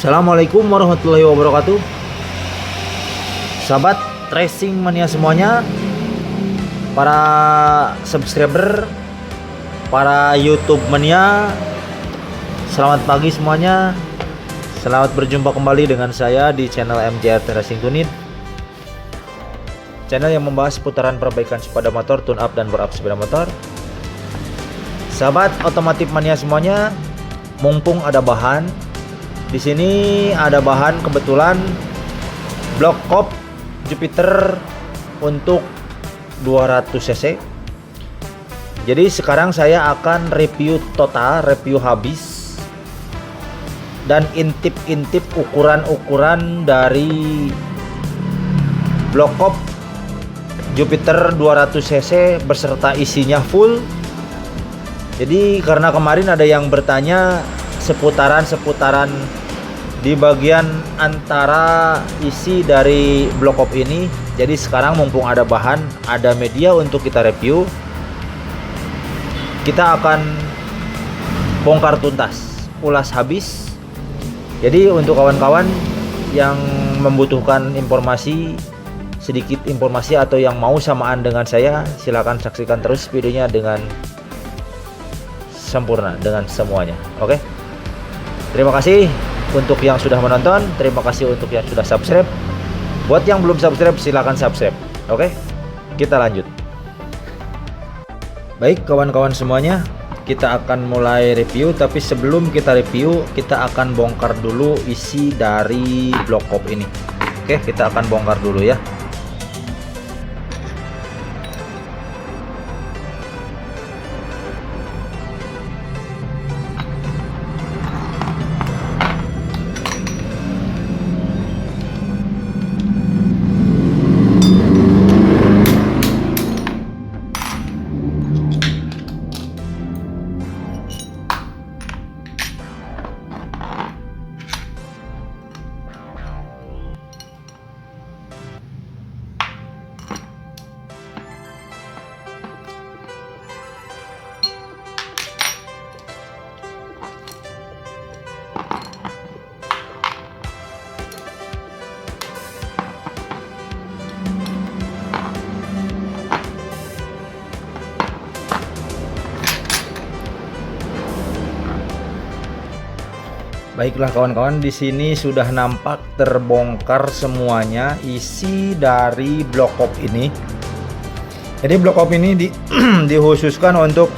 Assalamualaikum warahmatullahi wabarakatuh. Sahabat tracing mania semuanya, para subscriber, para YouTube mania, selamat pagi semuanya. Selamat berjumpa kembali dengan saya di channel MJR Racing Tunit, channel yang membahas seputaran perbaikan sepeda motor, tune up dan bore up sepeda motor. Sahabat otomotif mania semuanya, mumpung ada bahan, di sini ada bahan kebetulan block cop Jupiter untuk 200 cc. Jadi sekarang saya akan review total, review habis, dan intip-intip ukuran-ukuran dari block cop Jupiter 200 cc beserta isinya full. Jadi karena kemarin ada yang bertanya seputaran di bagian antara isi dari block cop ini, jadi sekarang mumpung ada bahan, ada media untuk kita review, kita akan bongkar tuntas, ulas habis. Jadi untuk kawan-kawan yang membutuhkan informasi, sedikit informasi atau yang mau samaan dengan saya, silakan saksikan terus videonya dengan sempurna, dengan semuanya. Oke, terima kasih untuk yang sudah menonton, terima kasih untuk yang sudah subscribe. Buat yang belum subscribe, silahkan subscribe. Oke, kita lanjut. Baik kawan-kawan semuanya, kita akan mulai review. Tapi sebelum kita review, kita akan bongkar dulu isi dari block cop ini. Oke, kita akan bongkar dulu ya. Baiklah kawan-kawan, di sini sudah nampak terbongkar semuanya isi dari block cop ini. Jadi block cop ini dikhususkan untuk,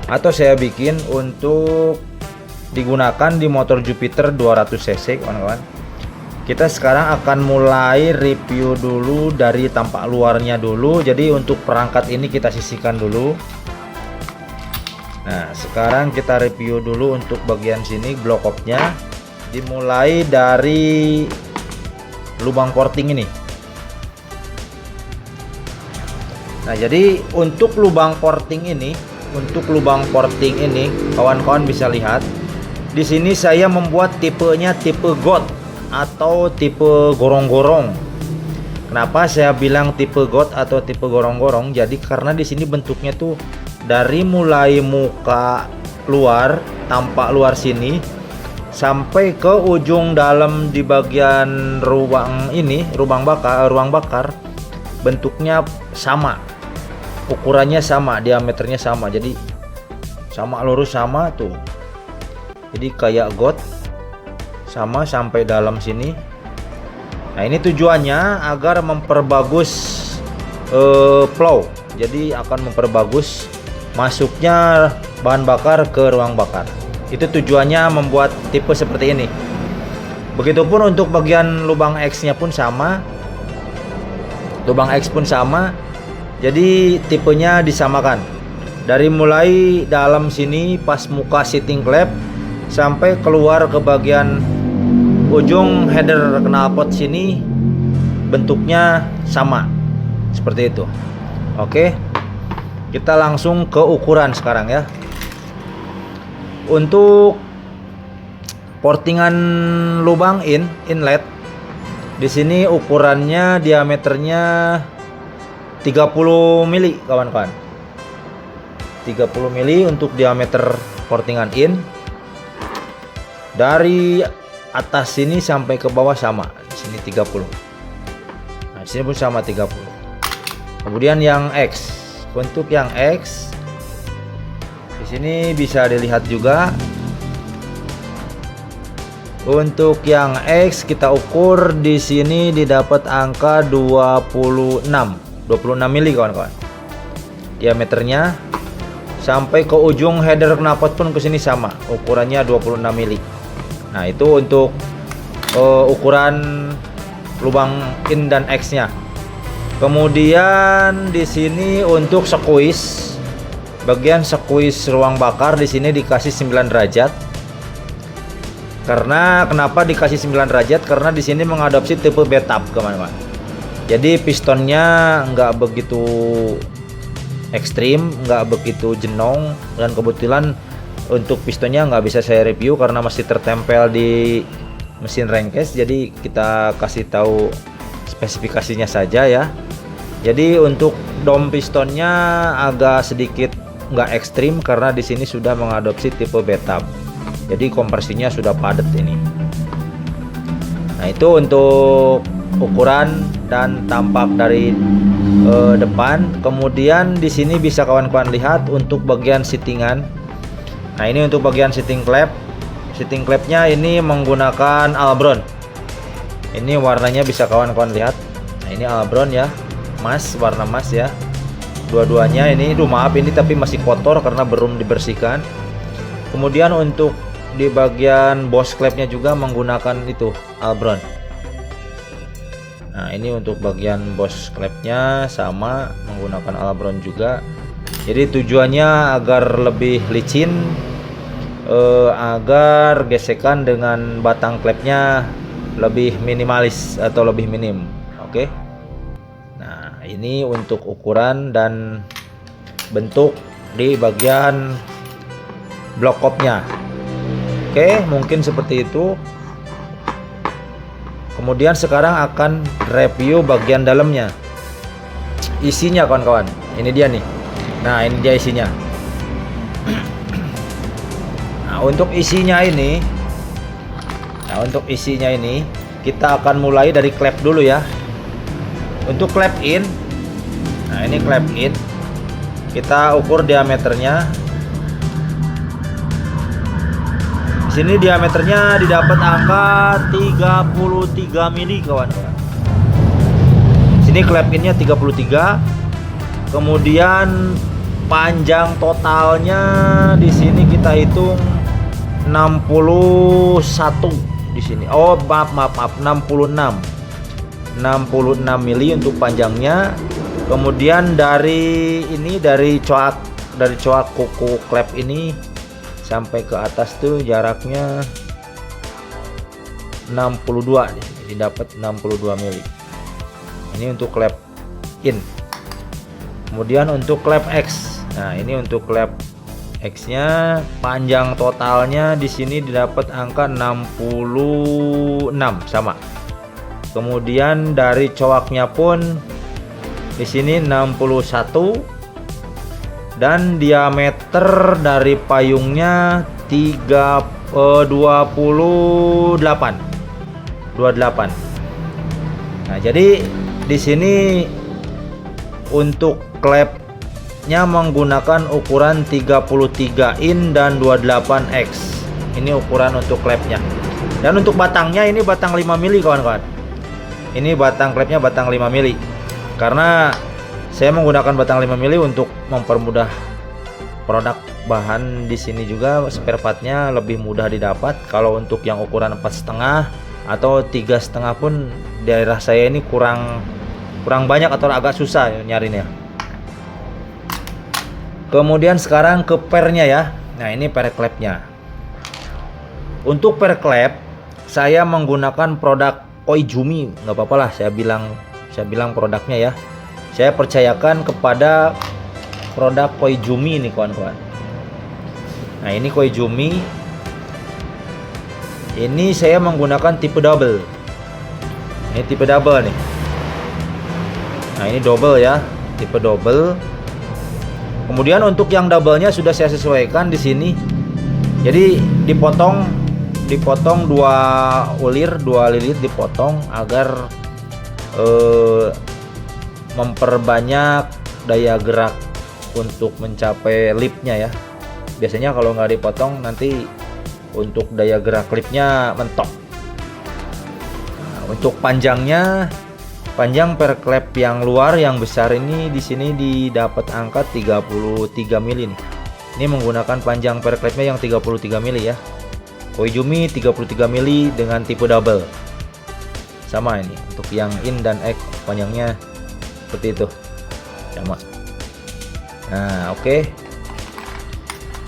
atau saya bikin untuk digunakan di motor Jupiter 200 cc kawan-kawan. Kita sekarang akan mulai review dulu dari tampak luarnya dulu. Jadi untuk perangkat ini kita sisihkan dulu. Nah, sekarang kita review dulu untuk bagian sini block copnya. Dimulai dari lubang porting ini. Nah, jadi untuk lubang porting ini, kawan-kawan bisa lihat. Di sini saya membuat tipenya tipe got atau tipe gorong-gorong. Kenapa saya bilang tipe got atau tipe gorong-gorong? Jadi karena di sini bentuknya tuh dari mulai muka luar, tampak luar sini, sampai ke ujung dalam di bagian ruang ini, ruang bakar, bentuknya sama, ukurannya sama, diameternya sama, jadi sama, lurus sama tuh. Jadi kayak got sama sampai dalam sini. Nah, ini tujuannya agar memperbagus flow. Jadi akan memperbagus masuknya bahan bakar ke ruang bakar. Itu tujuannya membuat tipe seperti ini. Begitupun untuk bagian lubang X-nya pun sama. Lubang X pun sama. Jadi tipenya disamakan. Dari mulai dalam sini pas muka seating clamp sampai keluar ke bagian ujung header knalpot sini, bentuknya sama. Seperti itu. Oke. Kita langsung ke ukuran sekarang ya. Untuk portingan lubang inlet, di sini ukurannya diameternya 30 mili kawan-kawan. 30 mili untuk diameter portingan in. Dari atas sini sampai ke bawah sama. Di sini 30. Nah, di sini pun sama 30. Kemudian yang X. Untuk yang X di sini bisa dilihat juga. Untuk yang X kita ukur di sini didapat angka 26 mili kawan-kawan. Diameternya sampai ke ujung header knalpot pun ke sini sama, ukurannya 26 mili. Nah, itu untuk ukuran lubang in dan X-nya. Kemudian di sini untuk squeeze, bagian squeeze ruang bakar di sini dikasih 9 derajat. Karena kenapa dikasih 9 derajat? Karena di sini mengadopsi tipe bathtub, teman-teman. Jadi pistonnya nggak begitu ekstrim, nggak begitu jenong, dan kebetulan untuk pistonnya nggak bisa saya review karena masih tertempel di mesin Rankes. Jadi kita kasih tahu spesifikasinya saja ya. Jadi untuk dom pistonnya agak sedikit nggak ekstrim karena di sini sudah mengadopsi tipe bathtub. Jadi kompresinya sudah padat ini. Nah, itu untuk ukuran dan tampak dari depan. Kemudian di sini bisa kawan-kawan lihat untuk bagian seatingan. Nah, ini untuk bagian seating clap. Seating clapnya ini menggunakan Albron. Ini warnanya bisa kawan-kawan lihat. Nah, ini Albron ya, warna emas ya. Dua-duanya ini, maaf ini tapi masih kotor karena belum dibersihkan. Kemudian untuk di bagian boss clapnya juga menggunakan itu Albron. Nah, ini untuk bagian boss clapnya sama menggunakan Albron juga. Jadi tujuannya agar lebih licin, agar gesekan dengan batang clapnya lebih minimalis atau lebih minim. Oke. Nah, ini untuk ukuran dan bentuk di bagian block kopnya. Oke, mungkin seperti itu. Kemudian sekarang akan review bagian dalamnya. Isinya kawan-kawan, ini dia nih. Nah, ini dia isinya. Nah, untuk isinya ini kita akan mulai dari klep dulu ya. Untuk klep in, nah ini klep in, kita ukur diameternya. Sini diameternya didapat angka 33 mili kawan-kawan. Sini klep innya 33. Kemudian panjang totalnya di sini kita hitung 61 di sini. Oh, maaf 66 mili untuk panjangnya. Kemudian dari coak kuku klep ini sampai ke atas tuh jaraknya 62 nih. Jadi dapat 62 mili. Ini untuk klep in. Kemudian untuk klep X. Nah, ini untuk klep X-nya panjang totalnya di sini didapat angka 66 sama. Kemudian dari coaknya pun di sini 61 dan diameter dari payungnya 28. Nah, jadi di sini untuk klepnya menggunakan ukuran 33 in dan 28x. Ini ukuran untuk klepnya. Dan untuk batangnya ini batang 5 mili kawan-kawan. Ini batang klepnya batang 5 mili. Karena saya menggunakan batang 5 mili untuk mempermudah produk bahan di sini juga spare partnya lebih mudah didapat. Kalau untuk yang ukuran 4,5 atau 3,5 pun daerah saya ini kurang banyak atau agak susah nyarinya. Kemudian sekarang ke pernya ya. Nah, ini per klepnya. Untuk per klep saya menggunakan produk Koizumi, nggak apa-apa lah saya bilang produknya ya. Saya percayakan kepada produk Koizumi ini kawan-kawan. Nah, ini Koizumi. Ini saya menggunakan tipe double. Ini tipe double nih. Nah, ini double ya, tipe double. Kemudian untuk yang doublenya sudah saya sesuaikan di sini. Jadi dipotong dipotong 2 lilit dipotong agar memperbanyak daya gerak untuk mencapai lipnya ya. Biasanya kalau nggak dipotong nanti untuk daya gerak lipnya mentok. Nah, untuk panjangnya, panjang per klep yang luar yang besar ini di sini didapat angka 33 mili nih. Ini menggunakan panjang per klepnya yang 33 mili ya. Koizumi 33 mili dengan tipe double. Sama ini untuk yang in dan X panjangnya seperti itu. Sama. Nah, oke.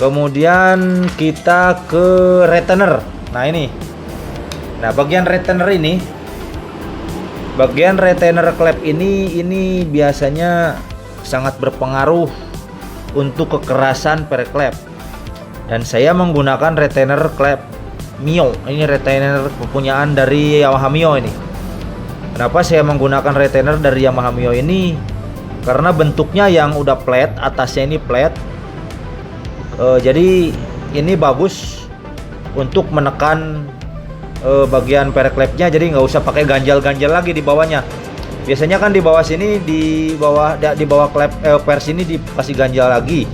Kemudian kita ke retainer. Nah, ini. Nah, bagian retainer ini, bagian retainer klep ini biasanya sangat berpengaruh untuk kekerasan per klep. Dan saya menggunakan retainer klep Mio. Ini retainer kepunyaan dari Yamaha Mio ini. Kenapa saya menggunakan retainer dari Yamaha Mio ini? Karena bentuknya yang udah flat, atasnya ini flat. Jadi ini bagus untuk menekan bagian per klepnya, jadi nggak usah pakai ganjal-ganjal lagi di bawahnya. Biasanya kan di bawah sini, di bawah klep per sini dikasih ganjal lagi.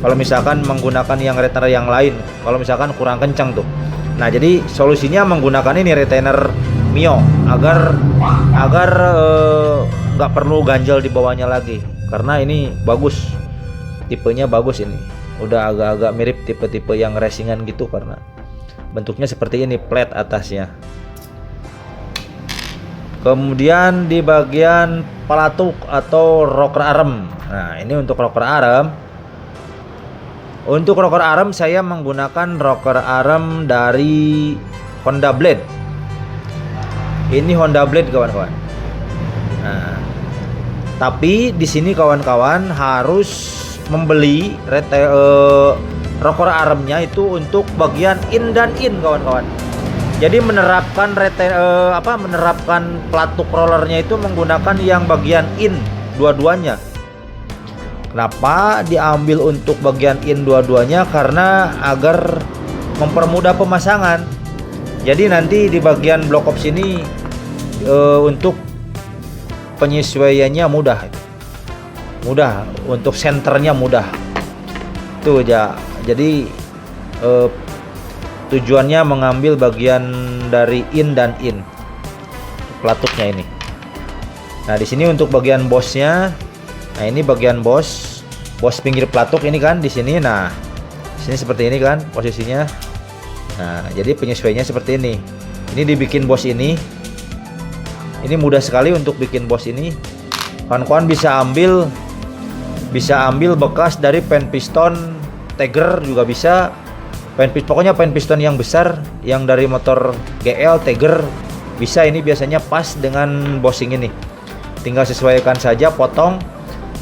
Kalau misalkan menggunakan yang retainer yang lain, kalau misalkan kurang kencang tuh. Nah, jadi solusinya menggunakan ini retainer Mio agar nggak perlu ganjal di bawahnya lagi, karena ini bagus, tipenya bagus. Ini udah agak-agak mirip tipe-tipe yang racingan gitu karena bentuknya seperti ini, flat atasnya. Kemudian di bagian palatuk atau rocker arm. Nah, ini untuk rocker arm. Untuk rocker arm saya menggunakan rocker arm dari Honda Blade. Ini Honda Blade kawan-kawan. Nah, tapi di sini kawan-kawan harus membeli rocker armnya itu untuk bagian in dan in kawan-kawan. Jadi menerapkan menerapkan pelatuk rollernya itu menggunakan yang bagian in dua-duanya. Kenapa diambil untuk bagian in dua-duanya? Karena agar mempermudah pemasangan. Jadi nanti di bagian block ops ini untuk penyesuaiannya mudah untuk senternya mudah tuh ya. Jadi tujuannya mengambil bagian dari in dan in pelatuknya ini. Nah, di sini untuk bagian bosnya. Nah, ini bagian bos pinggir pelatuk ini kan di sini. Nah, di sini seperti ini kan posisinya. Nah, jadi penyesuaiannya seperti ini. Ini dibikin bos ini. Ini mudah sekali untuk bikin bos ini. Kawan-kawan bisa ambil bekas dari pen piston Tiger juga bisa. Pokoknya pen piston yang besar yang dari motor GL Tiger bisa. Ini biasanya pas dengan bossing ini. Tinggal sesuaikan saja, potong.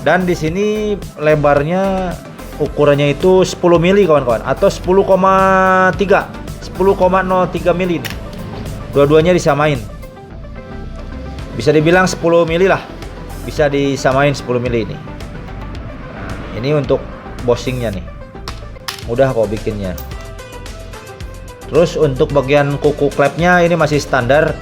Dan di sini lebarnya ukurannya itu 10 mili kawan-kawan, atau 10,03 mili. Dua-duanya disamain. Bisa dibilang 10 mili lah. Bisa disamain 10 mili ini. Nah, ini untuk bossingnya nih. Mudah kok bikinnya. Terus untuk bagian kuku klepnya ini masih standar.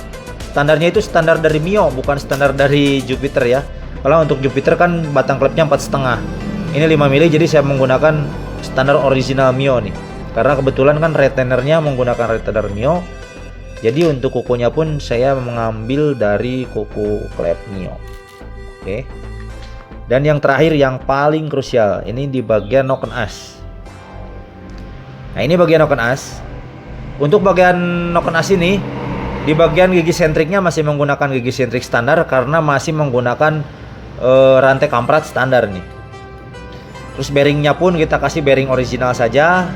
Standarnya itu standar dari Mio, bukan standar dari Jupiter ya. Kalau untuk Jupiter kan batang klepnya 4,5. Ini 5 mili, jadi saya menggunakan standar original Mio nih. Karena kebetulan kan retainernya menggunakan retainer Mio. Jadi untuk kukunya pun saya mengambil dari kuku klep Mio. Oke. Dan yang terakhir yang paling krusial, ini di bagian noken as. Nah, ini bagian noken as. Untuk bagian noken as ini, di bagian gigi sentriknya masih menggunakan gigi sentrik standar karena masih menggunakan rantai kamprat standar nih. Terus bearingnya pun kita kasih bearing original saja.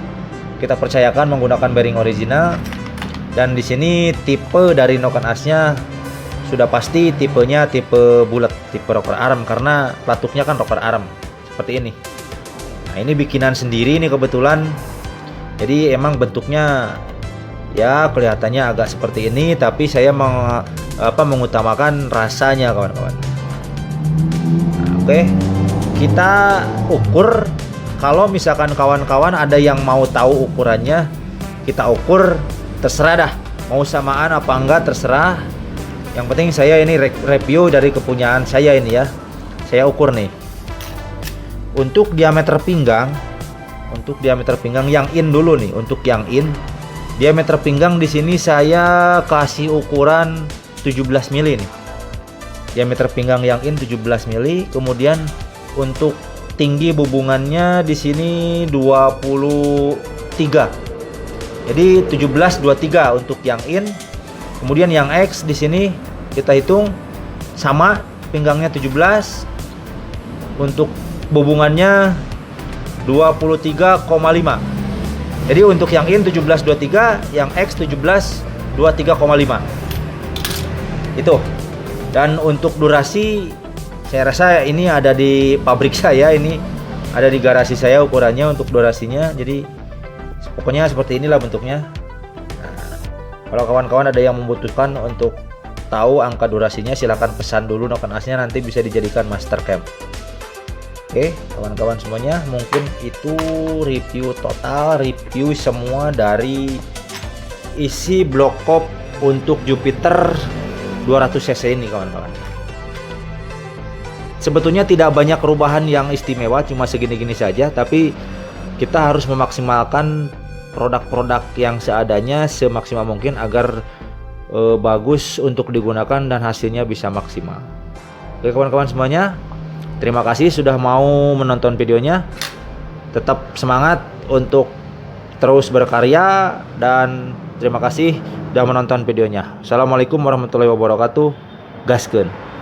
Kita percayakan menggunakan bearing original. Dan di sini tipe dari noken asnya sudah pasti tipenya tipe bulat, tipe rocker arm, karena pelatuknya kan rocker arm seperti ini. Nah, ini bikinan sendiri nih kebetulan. Jadi emang bentuknya ya kelihatannya agak seperti ini, tapi saya mengutamakan rasanya kawan-kawan. Nah, oke, kita ukur. Kalau misalkan kawan-kawan ada yang mau tahu ukurannya, kita ukur terserah dah mau samaan apa enggak, terserah. Yang penting saya ini review dari kepunyaan saya ini ya. Saya ukur nih untuk diameter pinggang. Untuk diameter pinggang yang in dulu nih. Untuk yang in, diameter pinggang di sini saya kasih ukuran 17 mili nih. Diameter pinggang yang in 17 mili. Kemudian untuk tinggi bubungannya di sini 23. Jadi 17 23 untuk yang in. Kemudian yang X di sini kita hitung sama, pinggangnya 17. Untuk bubungannya 23,5. Jadi untuk yang in 17 23, yang X 17 23,5. Itu. Dan untuk durasi saya rasa ini ada di pabrik saya, ini ada di garasi saya ukurannya untuk durasinya. Jadi pokoknya seperti inilah bentuknya. Nah, kalau kawan-kawan ada yang membutuhkan untuk tahu angka durasinya, silahkan pesan dulu noken asnya, nanti bisa dijadikan master cam. Oke kawan-kawan semuanya, mungkin itu review total, review semua dari isi block kop untuk Jupiter 200cc ini kawan-kawan. Sebetulnya tidak banyak perubahan yang istimewa, cuma segini-gini saja, tapi kita harus memaksimalkan produk-produk yang seadanya semaksimal mungkin agar bagus untuk digunakan dan hasilnya bisa maksimal. Oke kawan-kawan semuanya, terima kasih sudah mau menonton videonya. Tetap semangat untuk terus berkarya dan terima kasih sudah menonton videonya. Assalamualaikum warahmatullahi wabarakatuh. Gaskeun.